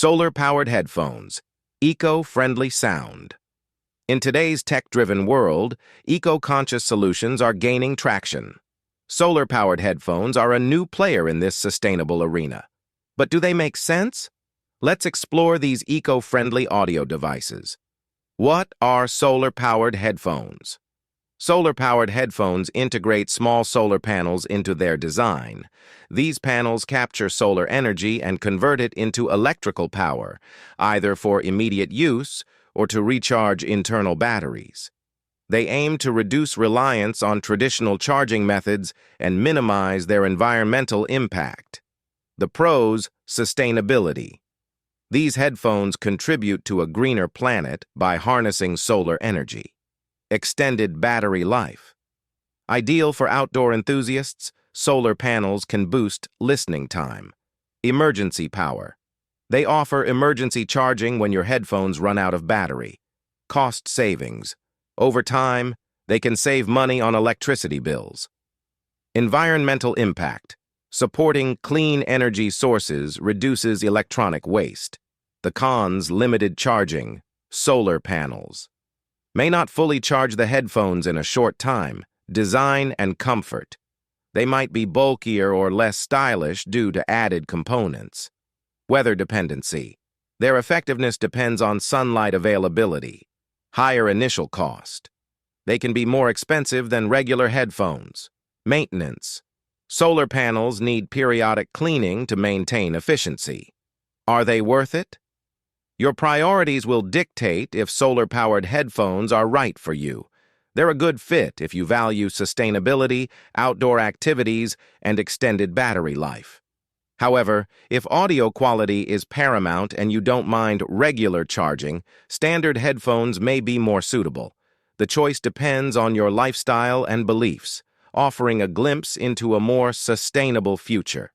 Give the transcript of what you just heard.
Solar-powered headphones, eco-friendly sound. In today's tech-driven world, eco-conscious solutions are gaining traction. Solar-powered headphones are a new player in this sustainable arena. But do they make sense? Let's explore these eco-friendly audio devices. What are solar-powered headphones? Solar-powered headphones integrate small solar panels into their design. These panels capture solar energy and convert it into electrical power, either for immediate use or to recharge internal batteries. They aim to reduce reliance on traditional charging methods and minimize their environmental impact. The pros: sustainability. These headphones contribute to a greener planet by harnessing solar energy. Extended battery life. Ideal for outdoor enthusiasts, solar panels can boost listening time. Emergency power. They offer emergency charging when your headphones run out of battery. Cost savings. Over time, they can save money on electricity bills. Environmental impact. Supporting clean energy sources reduces electronic waste. The cons: limited charging. Solar panels may not fully charge the headphones in a short time. Design and comfort. They might be bulkier or less stylish due to added components. Weather dependency. Their effectiveness depends on sunlight availability. Higher initial cost. They can be more expensive than regular headphones. Maintenance. Solar panels need periodic cleaning to maintain efficiency. Are they worth it? Your priorities will dictate if solar-powered headphones are right for you. They're a good fit if you value sustainability, outdoor activities, and extended battery life. However, if audio quality is paramount and you don't mind regular charging, standard headphones may be more suitable. The choice depends on your lifestyle and beliefs, offering a glimpse into a more sustainable future.